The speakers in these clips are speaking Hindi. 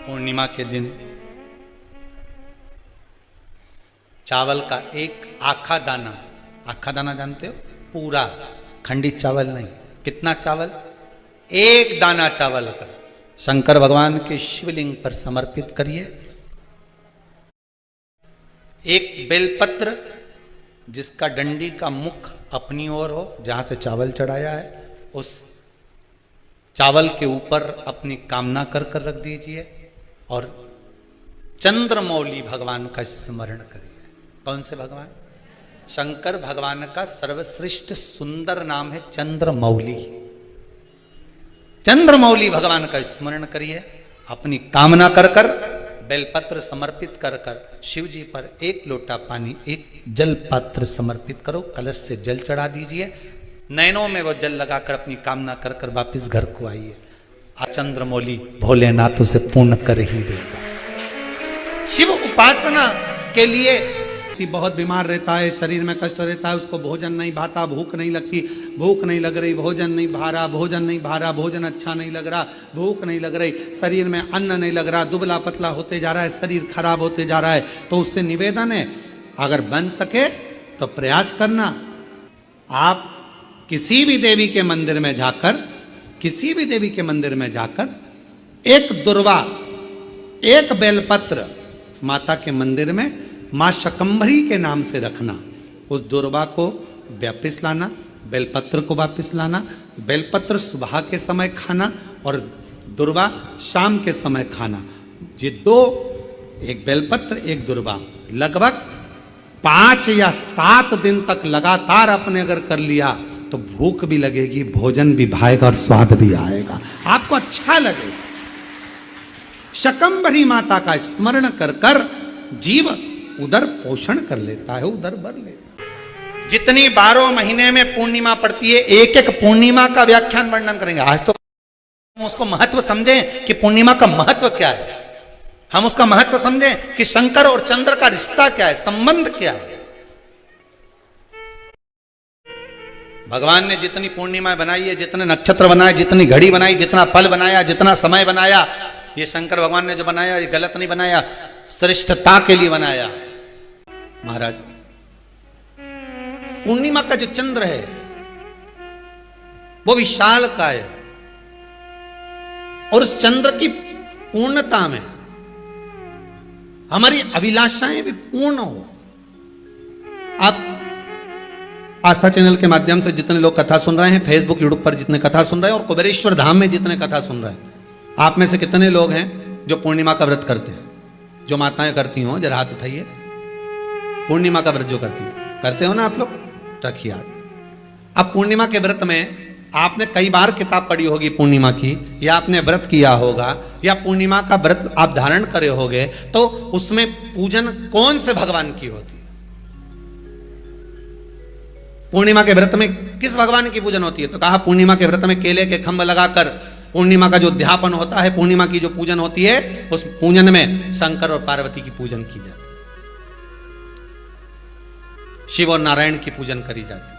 पूर्णिमा के दिन चावल का एक आखा दाना जानते हो, पूरा खंडित चावल नहीं, कितना चावल, एक दाना चावल का शंकर भगवान के शिवलिंग पर समर्पित करिए। एक बेलपत्र जिसका डंडी का मुख अपनी ओर हो, जहां से चावल चढ़ाया है, उस चावल के ऊपर अपनी कामना कर कर रख दीजिए और चंद्रमौली भगवान का स्मरण करिए। कौन से भगवान? शंकर भगवान का सर्वश्रेष्ठ सुंदर नाम है चंद्रमौली। चंद्रमौली भगवान का स्मरण करिए, अपनी कामना कर कर बेलपत्र समर्पित कर कर शिव जी पर एक लोटा पानी, एक जल पात्र समर्पित करो, कलश से जल चढ़ा दीजिए, नैनों में वो जल लगाकर अपनी कामना कर कर वापिस घर को आइए। चंद्रमौली भोलेनाथ उसे पूर्ण कर ही देगा। शिव उपासना के लिए बहुत बीमार रहता है, शरीर में कष्ट रहता है, उसको भोजन नहीं भाता, भूख नहीं लगती, भूख नहीं लग रही, भोजन नहीं भा रहा, भोजन अच्छा नहीं लग रहा, भूख नहीं लग रही, शरीर में अन्न नहीं लग रहा, दुबला पतला होते जा रहा है, शरीर खराब होते जा रहा है, तो उससे निवेदन है, अगर बन सके तो प्रयास करना। आप किसी भी देवी के मंदिर में जाकर एक दुर्वा, एक बेलपत्र माता के मंदिर में मां शकंभरी के नाम से रखना। उस दुर्वा को वापिस लाना, बेलपत्र को वापिस लाना। बेलपत्र सुबह के समय खाना और दुर्वा शाम के समय खाना। ये दो, एक बेलपत्र एक दुर्वा, लगभग 5 या 7 दिन तक लगातार आपने अगर कर लिया तो भूख भी लगेगी, भोजन भी भाएगा और स्वाद भी आएगा, आपको अच्छा लगेगा। शकंभरी माता का स्मरण कर कर जीव उदर पोषण कर लेता है, उदर भर लेता है। जितनी 12 महीने में पूर्णिमा पड़ती है, एक एक पूर्णिमा का व्याख्यान वर्णन करेंगे। आज तो उसको महत्व समझें कि पूर्णिमा का महत्व क्या है, हम उसका महत्व समझें कि शंकर और चंद्र का रिश्ता क्या है, संबंध क्या है। भगवान ने जितनी पूर्णिमा बनाई है, जितने नक्षत्र बनाए, जितनी घड़ी बनाई, जितना पल बनाया, जितना समय बनाया, ये शंकर भगवान ने जो बनाया ये गलत नहीं बनाया, श्रेष्ठता के लिए बनाया। महाराज, पूर्णिमा का जो चंद्र है वो विशाल का है और उस चंद्र की पूर्णता में हमारी अभिलाषाएं भी पूर्ण हो। आप आस्था चैनल के माध्यम से जितने लोग कथा सुन रहे हैं, फेसबुक यूट्यूब पर जितने कथा सुन रहे हैं और कुबेरेश्वर धाम में जितने कथा सुन रहे हैं, आप में से कितने लोग हैं जो पूर्णिमा का व्रत करते हैं? जो माताएं करती हो जरा हाथ उठाइए। पूर्णिमा का व्रत जो करते हो ना आप लोग, रखिए हाथ। अब पूर्णिमा के व्रत में आपने कई बार किताब पढ़ी होगी पूर्णिमा की, या आपने व्रत किया होगा, या पूर्णिमा का व्रत आप धारण करे होगे, तो उसमें पूजन कौन से भगवान की होती है? पूर्णिमा के व्रत में किस भगवान की पूजन होती है? तो कहा पूर्णिमा के व्रत में केले के खंभ लगाकर पूर्णिमा का जो अध्यापन होता है, पूर्णिमा की जो पूजन होती है, उस पूजन में शंकर और पार्वती की पूजन की जाती है, शिव और नारायण की पूजन करी जाती है,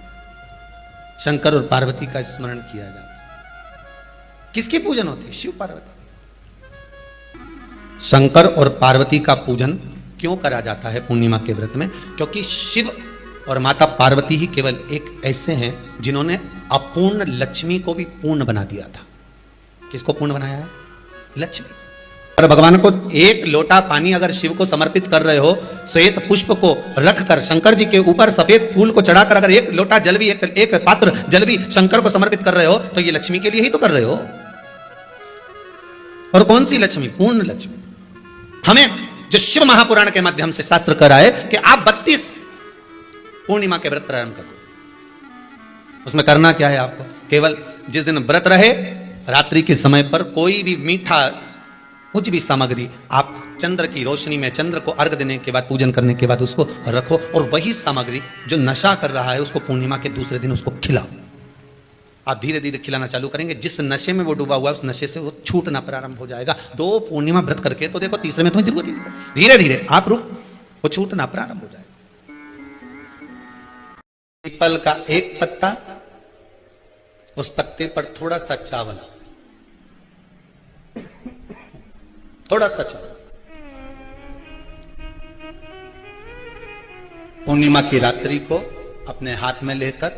शंकर और पार्वती का स्मरण किया जाता है। किसकी पूजन होती है? शिव पार्वती। शंकर और पार्वती का पूजन क्यों करा जाता है पूर्णिमा के व्रत में? क्योंकि शिव और माता पार्वती ही केवल एक ऐसे हैं जिन्होंने अपूर्ण लक्ष्मी को भी पूर्ण बना दिया था। किसको पूर्ण बनाया है? लक्ष्मी। और भगवान को एक लोटा पानी अगर शिव को समर्पित कर रहे हो, श्वेत पुष्प को रखकर शंकर जी के ऊपर सफेद फूल को चढ़ाकर अगर एक लोटा जल भी, एक पात्र जल भी शंकर को समर्पित कर रहे हो, तो ये लक्ष्मी के लिए ही तो कर रहे हो। और कौन सी लक्ष्मी? पूर्ण लक्ष्मी। हमें जो शिव महापुराण के माध्यम से शास्त्र कह रहा है कि आप 32 पूर्णिमा के व्रत प्रारंभ करो। उसमें करना क्या है आपको? केवल जिस दिन व्रत रहे, रात्रि के समय पर कोई भी मीठा कुछ भी सामग्री आप चंद्र की रोशनी में, चंद्र को अर्घ देने के बाद, पूजन करने के बाद उसको रखो, और वही सामग्री जो नशा कर रहा है उसको पूर्णिमा के दूसरे दिन उसको खिलाओ। आप धीरे धीरे खिलाना चालू करेंगे, जिस नशे में वो डूबा हुआ है उस नशे से वो छूटना प्रारंभ हो जाएगा। 2 पूर्णिमा व्रत करके तो देखो, तीसरे में तुम्हें जरूरत ही नहीं, धीरे धीरे आप रुक, वो छूटना प्रारंभ हो जाएगा। पीपल का एक पत्ता, उस पत्ते पर थोड़ा सा चावल, थोड़ा सा चलो। पूर्णिमा की रात्रि को अपने हाथ में लेकर,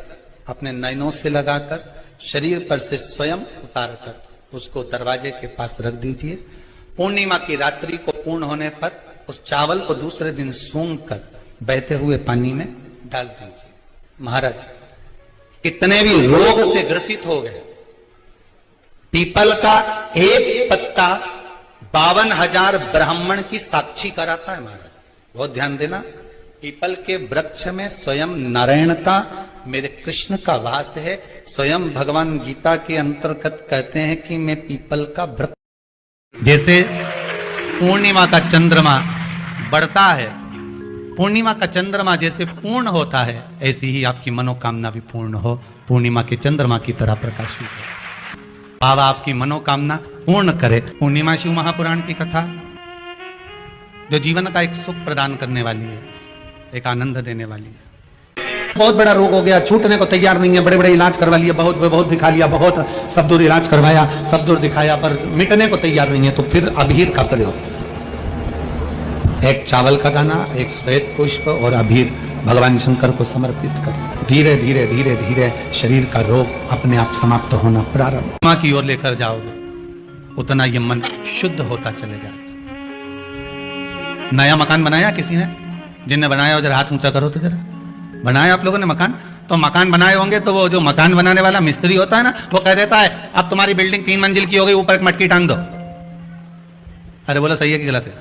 अपने नयनों से लगाकर, शरीर पर से स्वयं उतारकर उसको दरवाजे के पास रख दीजिए। पूर्णिमा की रात्रि को पूर्ण होने पर उस चावल को दूसरे दिन सूंघ कर बहते हुए पानी में डाल दीजिए। महाराज, कितने भी रोग से ग्रसित हो गए, पीपल का एक पत्ता 52,000 ब्राह्मण की साक्षी कराता है। महाराज बहुत ध्यान देना, पीपल के वृक्ष में स्वयं नारायण का, मेरे कृष्ण का वास है। स्वयं भगवान गीता के अंतर्गत कहते हैं कि मैं पीपल का वृक्ष। जैसे पूर्णिमा का चंद्रमा बढ़ता है, पूर्णिमा का चंद्रमा जैसे पूर्ण होता है, ऐसी ही आपकी मनोकामना भी पूर्ण हो, पूर्णिमा के चंद्रमा की तरह प्रकाशित हो। बाबा आपकी मनोकामना पूर्ण करे। पूर्णिमा शिव महापुराण की कथा जो जीवन का एक सुख प्रदान करने वाली है, एक आनंद देने वाली है। बहुत बड़ा रोग हो गया, छूटने को तैयार नहीं है, बड़े बड़े इलाज करवा लिए, बहुत दिखा लिया, बहुत सब दूर इलाज करवाया, सब दूर दिखाया, पर मिटने को तैयार नहीं है। तो फिर अबीर का प्रयोग, एक चावल का दाना, एक श्वेत पुष्प और अबीर भगवान शंकर को समर्पित कर धीरे धीरे धीरे धीरे शरीर का रोग अपने आप समाप्त होना प्रारंभ। मां की ओर लेकर जाओगे उतना ये मन शुद्ध होता चले जाएगा। नया मकान बनाया किसी ने, जिनने बनाया जरा हाथ ऊंचा करो तो जरा। बनाया आप लोगों ने मकान, तो मकान बनाए होंगे तो वो जो मकान बनाने वाला मिस्त्री होता है ना, वो कह देता है अब तुम्हारी बिल्डिंग 3 मंजिल की हो गई, ऊपर एक मटकी टांग दो। अरे बोला सही है कि गलत है?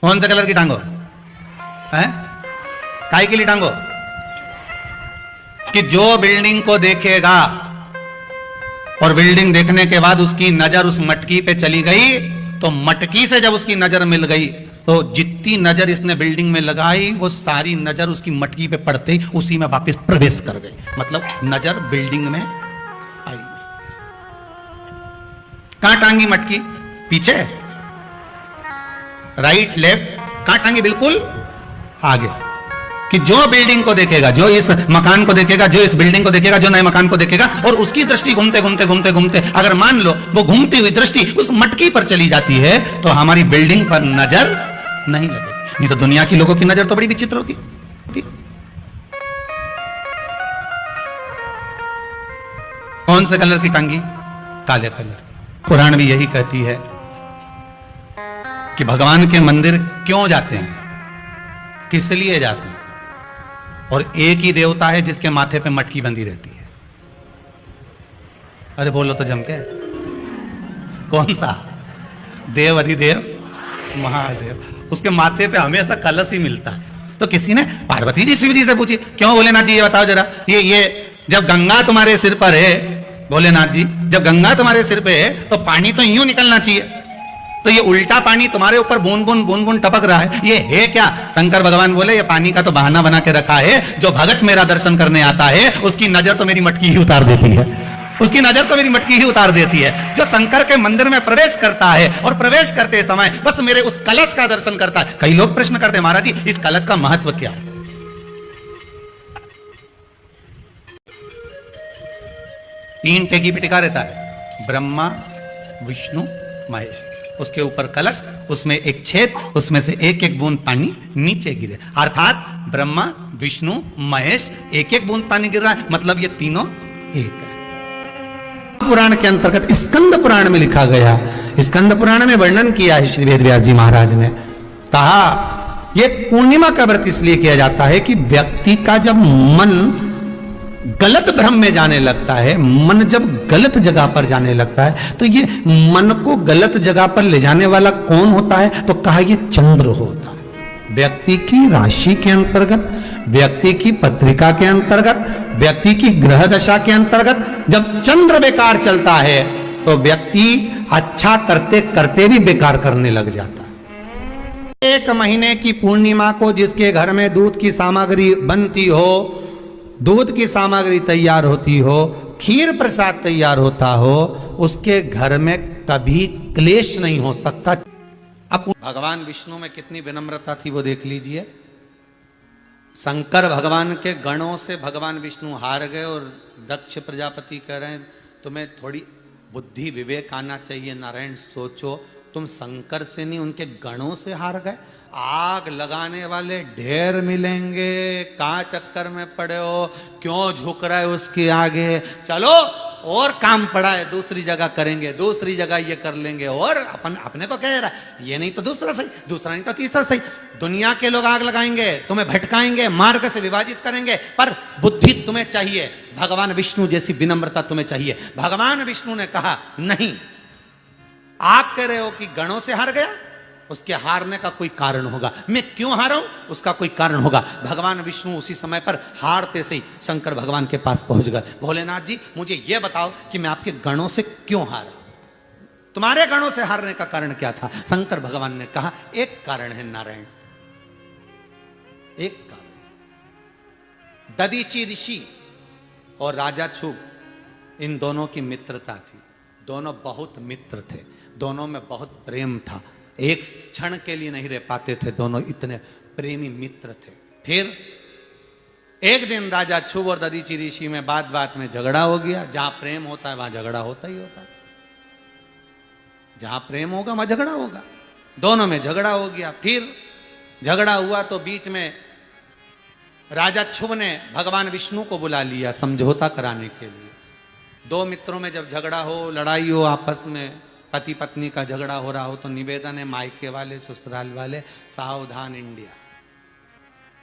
कौन से कलर की टांगो है? काय के लिए टांगो? कि जो बिल्डिंग को देखेगा और बिल्डिंग देखने के बाद उसकी नजर उस मटकी पे चली गई, तो मटकी से जब उसकी नजर मिल गई तो जितनी नजर इसने बिल्डिंग में लगाई वो सारी नजर उसकी मटकी पे पड़ते ही उसी में वापस प्रवेश कर गई। मतलब नजर बिल्डिंग में आई। कहां टांगी मटकी? पीछे, राइट लेफ्ट, कहां टांगी? बिल्कुल आगे। कि जो बिल्डिंग को देखेगा, जो इस मकान को देखेगा, जो इस बिल्डिंग को देखेगा, जो नए मकान को देखेगा, और उसकी दृष्टि घूमते घूमते घूमते घूमते अगर मान लो वो घूमती हुई दृष्टि उस मटकी पर चली जाती है, तो हमारी बिल्डिंग पर नजर नहीं लगेगी। नहीं तो दुनिया की लोगों की नजर तो बड़ी विचित्र होती। कौन से कलर की टांगी? काले कलर। पुराण भी यही कहती है कि भगवान के मंदिर क्यों जाते हैं, किस लिए जाते हैं, और एक ही देवता है जिसके माथे पे मटकी बंधी रहती है। अरे बोलो तो जम के, कौन सा? देव अधिदेव महादेव, उसके माथे पे हमेशा कलश ही मिलता है। तो किसी ने पार्वती जी शिव जी से पूछी, क्यों भोलेनाथ जी ये बताओ जरा, ये जब गंगा तुम्हारे सिर पर है, भोलेनाथ जी जब गंगा तुम्हारे सिर पे है तो पानी तो यूं निकलना चाहिए, तो ये उल्टा पानी तुम्हारे ऊपर बूंद बूंद टपक रहा है, ये है क्या? शंकर भगवान बोले ये पानी का तो बहाना बना के रखा है, जो भगत मेरा दर्शन करने आता है उसकी नजर तो मेरी मटकी ही उतार देती है, उसकी नजर तो मेरी मटकी ही उतार देती है। जो शंकर के मंदिर में प्रवेश करता है और प्रवेश करते समय बस मेरे उस कलश का दर्शन करता है। कई लोग प्रश्न करते हैं, महाराज जी इस कलश का महत्व क्या है? 3 टेकी पे टिका रहता है, ब्रह्मा विष्णु महेश, उसके ऊपर कलश, उसमें एक छेद, उसमें से एक एक बूंद पानी नीचे गिरे, अर्थात ब्रह्मा विष्णु महेश एक एक बूंद पानी गिर रहा है, मतलब ये तीनों एक है। पुराण के अंतर्गत स्कंद पुराण में लिखा गया, स्कंद पुराण में वर्णन किया है श्री वेदव्यास जी महाराज ने, कहा ये पूर्णिमा का व्रत इसलिए किया जाता है कि व्यक्ति का जब मन गलत भ्रम में जाने लगता है, मन जब गलत जगह पर जाने लगता है, तो ये मन को गलत जगह पर ले जाने वाला कौन होता है? तो कहा ये चंद्र होता है। व्यक्ति की राशि के अंतर्गत, व्यक्ति की पत्रिका के अंतर्गत, व्यक्ति की ग्रह दशा के अंतर्गत जब चंद्र बेकार चलता है तो व्यक्ति अच्छा करते करते भी बेकार करने लग जाता है। 1 महीने की पूर्णिमा को जिसके घर में दूध की सामग्री बनती हो, दूध की सामग्री तैयार होती हो, खीर प्रसाद तैयार होता हो, उसके घर में कभी क्लेश नहीं हो सकता। अब भगवान विष्णु में कितनी विनम्रता थी वो देख लीजिए। शंकर भगवान के गणों से भगवान विष्णु हार गए और दक्ष प्रजापति कह रहे हैं तुम्हें थोड़ी बुद्धि विवेक आना चाहिए, नारायण सोचो, तुम शंकर से नहीं उनके गणों से हार गए। आग लगाने वाले ढेर मिलेंगे, कहाँ चक्कर में पड़े हो, क्यों झुक रहे हो उसके आगे, चलो और काम पड़ा है दूसरी जगह करेंगे, दूसरी जगह ये कर लेंगे, और अपने को कह रहा है ये नहीं तो दूसरा सही, दूसरा नहीं तो तीसरा सही। दुनिया के लोग आग लगाएंगे, तुम्हें भटकाएंगे, मार्ग से विभाजित करेंगे, पर बुद्धि तुम्हें चाहिए, भगवान विष्णु जैसी विनम्रता तुम्हें चाहिए। भगवान विष्णु ने कहा नहीं, आप कह रहे हो कि गणों से हार गया, उसके हारने का कोई कारण होगा, मैं क्यों हारा हूं उसका कोई कारण होगा। भगवान विष्णु उसी समय पर हारते से ही शंकर भगवान के पास पहुंच गए। भोलेनाथ जी मुझे यह बताओ कि मैं आपके गणों से क्यों हारा, तुम्हारे गणों से हारने का कारण क्या था। शंकर भगवान ने कहा एक कारण है नारायण, एक कारण। दधीचि ऋषि और राजा छुब इन दोनों की मित्रता थी, दोनों बहुत मित्र थे, दोनों में बहुत प्रेम था, एक क्षण के लिए नहीं रह पाते थे, दोनों इतने प्रेमी मित्र थे। फिर एक दिन राजा छुब और दधीचि ऋषि में बात बात में झगड़ा हो गया। जहां प्रेम होता है वहां झगड़ा होता ही होता है, जहां प्रेम होगा वहां झगड़ा होगा, दोनों में झगड़ा हो गया। फिर झगड़ा हुआ तो बीच में राजा छुब ने भगवान विष्णु को बुला लिया समझौता कराने के लिए। दो मित्रों में जब झगड़ा हो, लड़ाई हो, आपस में पति पत्नी का झगड़ा हो रहा हो, तो निवेदन है मायके वाले ससुराल वाले सावधान इंडिया,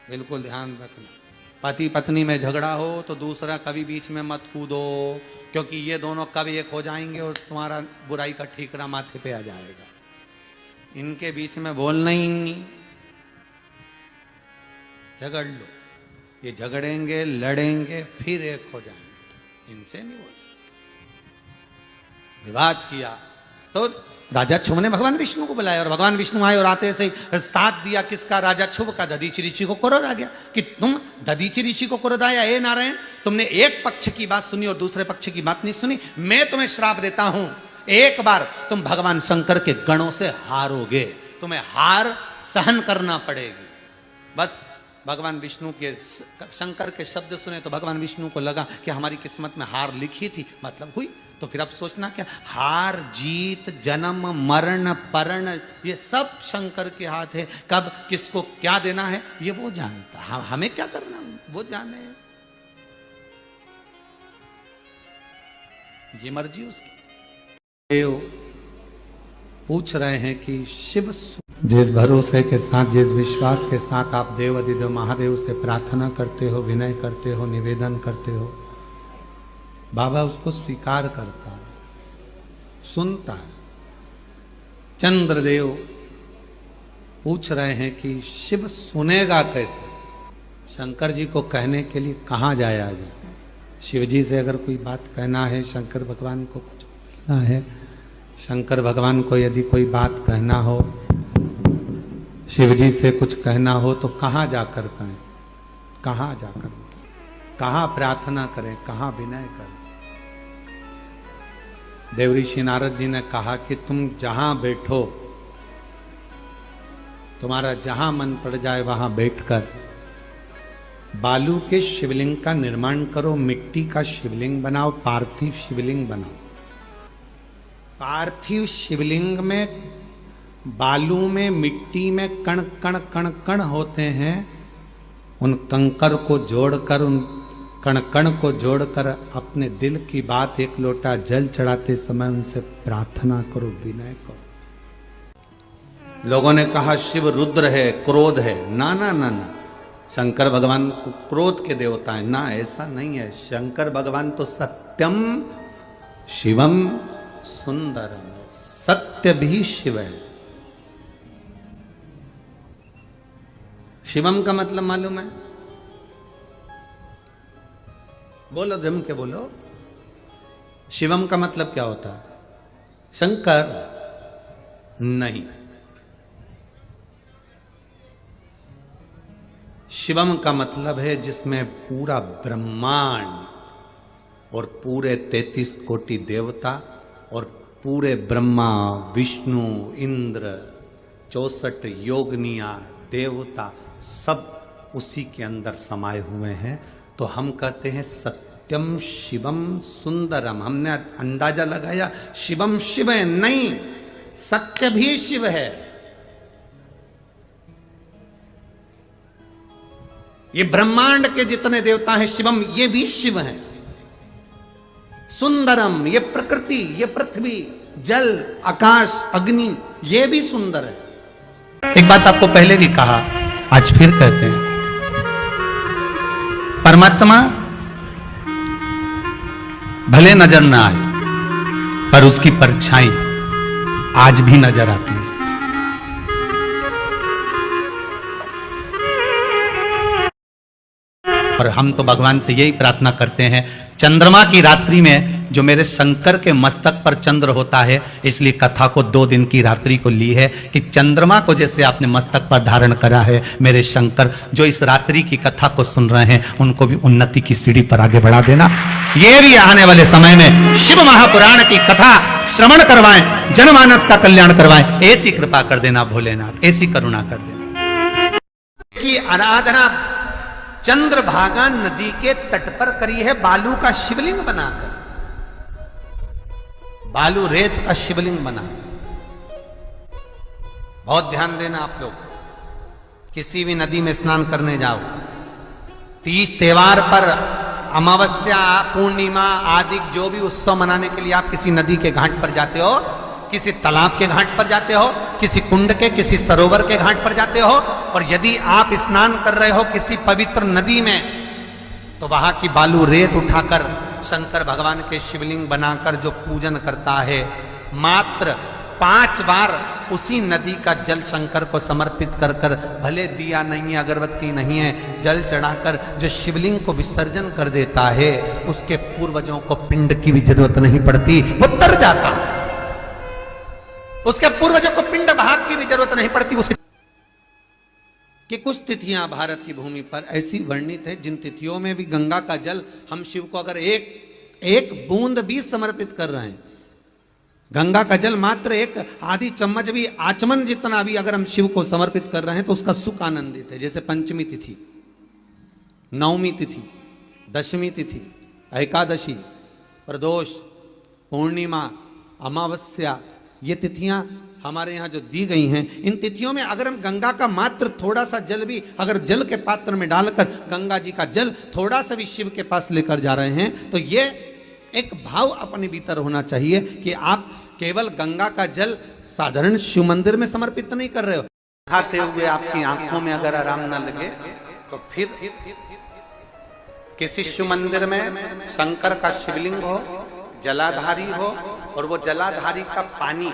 बिल्कुल ध्यान रखना। पति पत्नी में झगड़ा हो तो दूसरा कभी बीच में मत कूदो, क्योंकि ये दोनों कभी एक हो जाएंगे और तुम्हारा बुराई का ठीकरा माथे पे आ जाएगा। इनके बीच में बोलना ही नहीं, झगड़ लो, ये झगड़ेंगे लड़ेंगे फिर एक हो जाएंगे, इनसे नहीं बोल। विवाद किया तो राजा छुब ने भगवान विष्णु को बुलाया और भगवान विष्णु आए और आते से साथ दिया किसका, राजा छुब का। दधीचि ऋषि को क्रोध आ गया कि तुम दधीचि ऋषि को क्रोध आया, ए नारायण तुमने एक पक्ष की बात सुनी और दूसरे पक्ष की बात नहीं सुनी, मैं तुम्हें श्राप देता हूं, एक बार तुम भगवान शंकर के गणों से हारोगे, तुम्हें हार सहन करना पड़ेगी। बस भगवान विष्णु के शंकर के शब्द सुने तो भगवान विष्णु को लगा कि हमारी किस्मत में हार लिखी थी, मतलब हुई। तो फिर अब सोचना क्या, हार जीत जन्म मरण परण ये सब शंकर के हाथ है, कब किसको क्या देना है ये वो जानता, हमें क्या करना वो जाने, ये मर्जी उसकी। देव पूछ रहे हैं कि शिव जिस भरोसे के साथ, जिस विश्वास के साथ आप देव अधिदेव महादेव से प्रार्थना करते हो, विनय करते हो, निवेदन करते हो, बाबा उसको स्वीकार करता है, सुनता है। चंद्रदेव पूछ रहे हैं कि शिव सुनेगा कैसे, शंकर जी को कहने के लिए कहाँ जाया जाए। शिव जी से अगर कोई बात कहना है, शंकर भगवान को कुछ बोलना है, शंकर भगवान को यदि कोई बात कहना हो, शिव जी से कुछ कहना हो तो कहाँ जाकर कहें, कहाँ जाकर, कहाँ प्रार्थना करें, कहाँ विनय करें। देवऋषि नारद जी ने कहा कि तुम जहां बैठो, तुम्हारा जहां मन पड़ जाए वहां बैठकर बालू के शिवलिंग का निर्माण करो, मिट्टी का शिवलिंग बनाओ, पार्थिव शिवलिंग बनाओ। पार्थिव शिवलिंग में बालू में मिट्टी में कण कण कण कण होते हैं, उन कंकर को जोड़कर, उन कण कण को जोड़कर अपने दिल की बात एक लोटा जल चढ़ाते समय उनसे प्रार्थना करो, विनय करो। लोगों ने कहा शिव रुद्र है, क्रोध है, ना ना ना ना, शंकर भगवान को क्रोध के देवता है ना, ऐसा नहीं है। शंकर भगवान तो सत्यम शिवम सुंदरम, सत्य भी शिव है। शिवम का मतलब मालूम है, बोलो जम के बोलो, शिवम का मतलब क्या होता है? शंकर नहीं, शिवम का मतलब है जिसमें पूरा ब्रह्मांड और पूरे 33 कोटि देवता और पूरे ब्रह्मा विष्णु इंद्र 64 योगनिया देवता सब उसी के अंदर समाये हुए हैं। तो हम कहते हैं सत्यम शिवम सुंदरम। हमने अंदाजा लगाया शिवम शिव है, नहीं, सत्य भी शिव है। ये ब्रह्मांड के जितने देवता हैं शिवम, ये भी शिव हैं। सुंदरम, ये प्रकृति, ये पृथ्वी, जल, आकाश, अग्नि, ये भी सुंदर है। एक बात आपको पहले भी कहा, आज फिर कहते हैं, परमात्मा भले नजर ना आए पर उसकी परछाई आज भी नजर आती है। और हम तो भगवान से यही प्रार्थना करते हैं, चंद्रमा की रात्रि में जो मेरे शंकर के मस्तक पर चंद्र होता है, इसलिए कथा को 2 दिन की रात्रि को ली है कि चंद्रमा को जैसे आपने मस्तक पर धारण करा है, मेरे शंकर जो इस रात्रि की कथा को सुन रहे हैं उनको भी उन्नति की सीढ़ी पर आगे बढ़ा देना। ये भी आने वाले समय में शिव महापुराण की कथा श्रवण करवाएं, जनमानस का कल्याण करवाएं, ऐसी कृपा कर देना भोलेनाथ, ऐसी करुणा कर देना। की आराधना चंद्रभागा नदी के तट पर करी है, बालू का शिवलिंग बनाकर, बालू रेत का शिवलिंग बना। बहुत ध्यान देना आप लोग, किसी भी नदी में स्नान करने जाओ, तीज त्योहार पर, अमावस्या, पूर्णिमा आदि जो भी उत्सव मनाने के लिए आप किसी नदी के घाट पर जाते हो, किसी तालाब के घाट पर जाते हो, किसी कुंड के, किसी सरोवर के घाट पर जाते हो, और यदि आप स्नान कर रहे हो किसी पवित्र नदी में, तो वहां की बालू रेत उठाकर शंकर भगवान के शिवलिंग बनाकर जो पूजन करता है, मात्र 5 बार उसी नदी का जल शंकर को समर्पित कर कर, भले दिया नहीं है, अगरबत्ती नहीं है, जल चढ़ाकर जो शिवलिंग को विसर्जन कर देता है, उसके पूर्वजों को पिंड की भी जरूरत नहीं पड़ती, वो तर जाता। उसके पूर्वजों को पिंड भाग की भी जरूरत नहीं पड़ती। उसके कि कुछ तिथियां भारत की भूमि पर ऐसी वर्णित है जिन तिथियों में भी गंगा का जल हम शिव को अगर एक बूंद भी समर्पित कर रहे हैं, गंगा का जल मात्र एक आधी चम्मच भी, आचमन जितना भी अगर हम शिव को समर्पित कर रहे हैं तो उसका सुख आनंदित है। जैसे पंचमी तिथि, नवमी तिथि, दशमी तिथि, एकादशी, प्रदोष, पूर्णिमा, अमावस्या, ये तिथियां हमारे यहाँ जो दी गई हैं, इन तिथियों में अगर हम गंगा का मात्र थोड़ा सा जल भी अगर जल के पात्र में डालकर गंगा जी का जल थोड़ा सा भी शिव के पास लेकर जा रहे हैं, तो ये एक भाव अपने भीतर होना चाहिए कि आप केवल गंगा का जल साधारण शिव मंदिर में समर्पित नहीं कर रहे हो। खाते हुए आपकी आंखों में अगर आराम न लगे तो फिर किसी शिव मंदिर में शंकर का शिवलिंग हो, जलाधारी हो, और वो जलाधारी का पानी,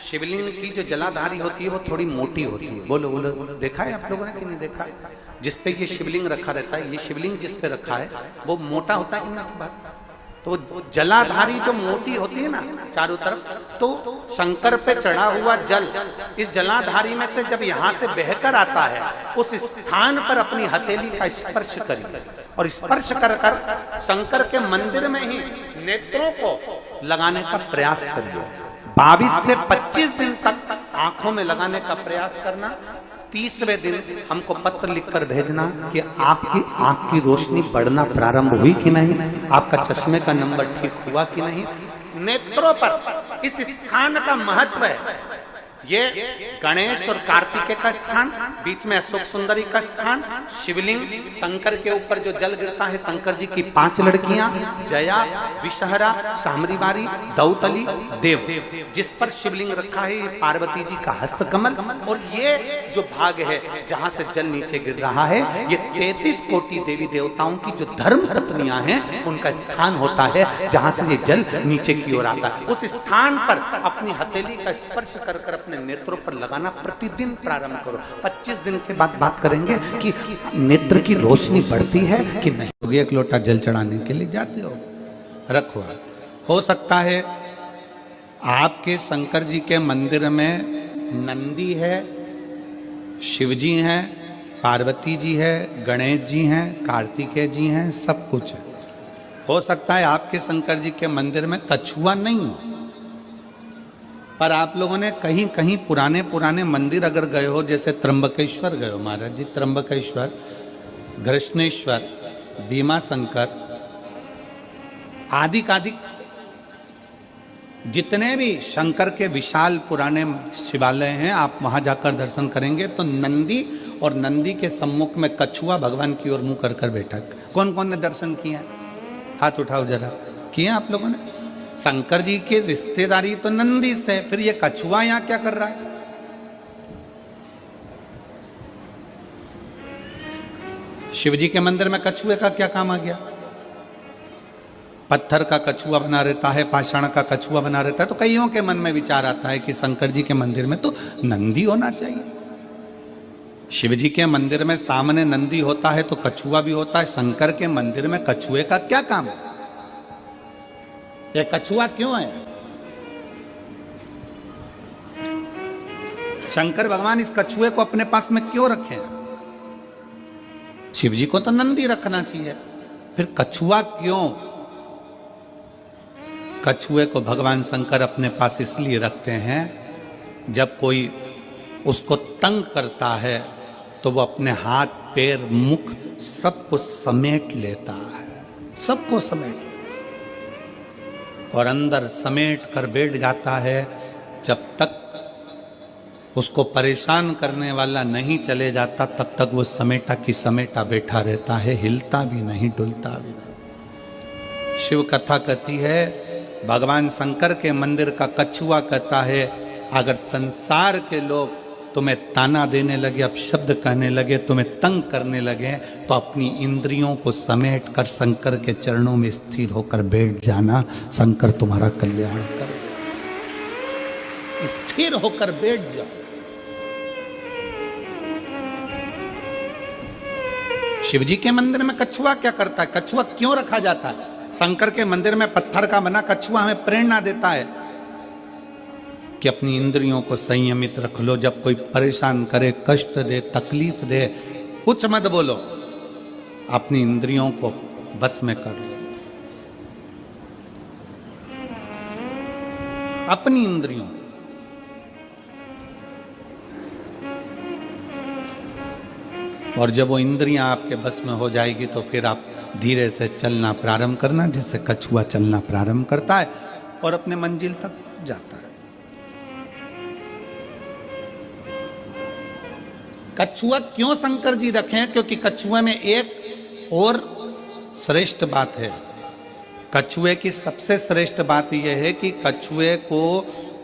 शिवलिंग की जो जलाधारी होती है वो थोड़ी मोटी होती है। बोलो बोलो, देखा है आप लोगों ने कि नहीं देखा? जिसपे ये शिवलिंग रखा रहता है, ये शिवलिंग जिस पे रखा है वो मोटा होता है कि नहीं? तो जलाधारी जो मोटी होती है ना चारों तरफ, तो शंकर पे चढ़ा हुआ जल इस जलाधारी में से जब यहाँ से बहकर आता है, उस स्थान पर अपनी हथेली का स्पर्श करिए और स्पर्श कर कर शंकर के मंदिर में ही नेत्रों को लगाने का प्रयास करिए। 22 से 25 दिन तक आंखों में लगाने का प्रयास करना। 30वें दिन हमको पत्र लिखकर भेजना कि आपकी आंख की रोशनी बढ़ना प्रारंभ हुई कि नहीं, आपका चश्मे का नंबर ठीक हुआ कि नहीं। नेत्रों पर इस स्थान का महत्व है। ये गणेश और कार्तिकेय का स्थान, बीच में अशोक सुंदरी का स्थान, शिवलिंग, शंकर के ऊपर जो जल गिरता है, शंकर जी की 5 लड़कियां, जया, विषहरा, सामरीवारी, दौतली, देव, जिस पर शिवलिंग रखा है ये पार्वती जी का हस्तकमल। और ये जो भाग है जहां से जल नीचे गिर रहा है, ये 33 कोटि देवी देवताओं की जो धर्म पत्नियां हैं उनका स्थान होता है जहां से ये जल नीचे की ओर आता है। उस स्थान पर अपनी हथेली का स्पर्श कर कर अपने नेत्रों पर लगाना प्रतिदिन प्रारंभ करो। 25 दिन के बाद बात करेंगे कि नेत्र की रोशनी बढ़ती है कि नहीं। एक लोटा जल चढ़ाने के लिए जाते हो, रखो। हो सकता है आपके शंकर जी के मंदिर में नंदी है, शिवजी हैं, पार्वती जी है, गणेश जी हैं, कार्तिकेय जी हैं, सब कुछ है। हो सकता है आपके शंकर जी के मंदिर में कछुआ नहीं हो, पर आप लोगों ने कहीं कहीं पुराने मंदिर अगर गए हो, जैसे त्र्यंबकेश्वर गए हो महाराज जी, त्र्यंबकेश्वर, घृष्णेश्वर, भीमा शंकर, आदि जितने भी शंकर के विशाल पुराने शिवालय हैं, आप वहां जाकर दर्शन करेंगे तो नंदी और नंदी के सम्मुख में कछुआ भगवान की ओर मुंह कर कर बैठा। कौन कौन ने दर्शन किया? हाथ उठाओ जरा। किए आप लोगों ने? शंकर जी की रिश्तेदारी तो नंदी से, फिर ये कछुआ यहां क्या कर रहा है? शिव जी के मंदिर में कछुए का क्या काम आ गया? पत्थर का कछुआ बना रहता है, पाषाण का कछुआ बना रहता है, तो कईयों के मन में विचार आता है कि शंकर जी के मंदिर में तो नंदी होना चाहिए। शिव जी के मंदिर में सामने नंदी होता है तो कछुआ भी होता है, शंकर के मंदिर में कछुए का क्या काम है? ये कछुआ क्यों है? शंकर भगवान इस कछुए को अपने पास में क्यों रखे? शिव जी को तो नंदी रखना चाहिए, फिर कछुआ क्यों? कछुए को भगवान शंकर अपने पास इसलिए रखते हैं, जब कोई उसको तंग करता है तो वो अपने हाथ पैर मुख सबको समेट लेता है, सबको समेट लेता और अंदर समेट कर बैठ जाता है। जब तक उसको परेशान करने वाला नहीं चले जाता तब तक वो समेटा की समेटा बैठा रहता है, हिलता भी नहीं, डुलता भी नहीं। शिव कथा कहती है, भगवान शंकर के मंदिर का कछुआ कहता है, अगर संसार के लोग तुम्हें ताना देने लगे, अपशब्द कहने लगे, तुम्हें तंग करने लगे, तो अपनी इंद्रियों को समेट कर शंकर के चरणों में स्थिर होकर बैठ जाना, शंकर तुम्हारा कल्याण कर। स्थिर होकर बैठ जाओ। शिव जी के मंदिर में कछुआ क्या करता है? कछुआ क्यों रखा जाता है? शंकर के मंदिर में पत्थर का बना कछुआ हमें प्रेरणा देता है कि अपनी इंद्रियों को संयमित रख लो। जब कोई परेशान करे, कष्ट दे, तकलीफ दे, कुछ मत बोलो, अपनी इंद्रियों को बस में कर लो। अपनी इंद्रियों, और जब वो इंद्रियां आपके बस में हो जाएगी तो फिर आप धीरे से चलना प्रारंभ करना, जैसे कछुआ चलना प्रारंभ करता है और अपने मंजिल तक पहुंच जाता है। कछुआ क्यों शंकर जी रखे? क्योंकि कछुए में एक और श्रेष्ठ बात है। कछुए की सबसे श्रेष्ठ बात यह है कि कछुए को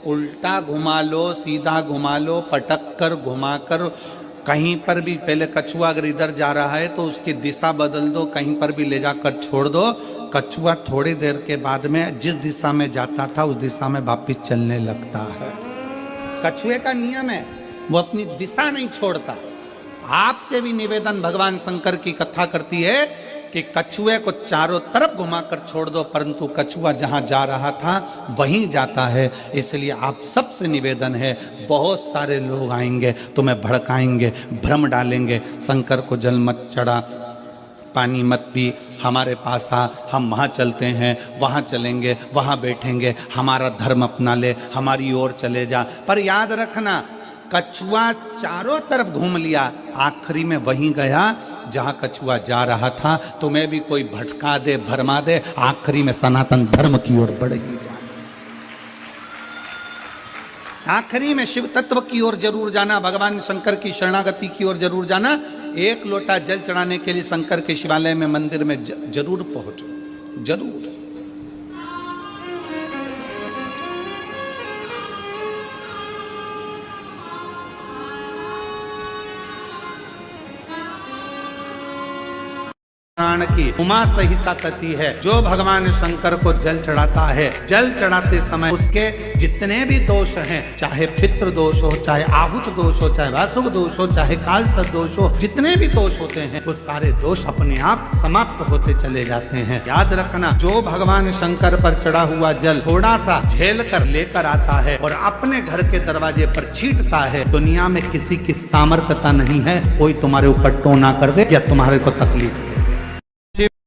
उल्टा घुमा लो, सीधा घुमा लो, पटक कर, घुमा कर, कहीं पर भी, पहले कछुआ अगर इधर जा रहा है तो उसकी दिशा बदल दो, कहीं पर भी ले जाकर छोड़ दो, कछुआ थोड़ी देर के बाद में जिस दिशा में जाता था उस दिशा में वापिस चलने लगता है। कछुए का नियम है, वो अपनी दिशा नहीं छोड़ता। आपसे भी निवेदन भगवान शंकर की कथा करती है कि कछुए को चारों तरफ घुमाकर छोड़ दो, परंतु कछुआ जहां जा रहा था वहीं जाता है। इसलिए आप सबसे निवेदन है, बहुत सारे लोग आएंगे, तुम्हें भड़काएंगे, भ्रम डालेंगे, शंकर को जल मत चढ़ा, पानी मत पी, हमारे पास आ, हम वहाँ चलते हैं, वहाँ चलेंगे, वहाँ बैठेंगे, हमारा धर्म अपना ले, हमारी ओर चले जा। पर याद रखना, कछुआ चारों तरफ घूम लिया, आखिरी में वहीं गया जहां कछुआ जा रहा था। तुम्हें भी कोई भटका दे, भरमा दे, आखिरी में सनातन धर्म की ओर बढ़ ही जाना, आखिरी में शिव तत्व की ओर जरूर जाना, भगवान शंकर की शरणागति की ओर जरूर जाना। एक लोटा जल चढ़ाने के लिए शंकर के शिवालय में, मंदिर में जरूर पहुंचो, जरूर। पुराण की उमा संहिता कहती है, जो भगवान शंकर को जल चढ़ाता है, जल चढ़ाते समय उसके जितने भी दोष हैं, चाहे पितृ दोष हो, चाहे आहुत दोष हो, चाहे वासुक दोष हो, चाहे काल दोष हो, जितने भी दोष होते हैं वो सारे दोष अपने आप समाप्त होते चले जाते हैं। याद रखना, जो भगवान शंकर पर चढ़ा हुआ जल थोड़ा सा झेल कर लेकर आता है और अपने घर के दरवाजे पर छींटता है, दुनिया में किसी की सामर्थ्यता नहीं है कोई तुम्हारे ऊपर टोना कर दे या तुम्हारे को तकलीफ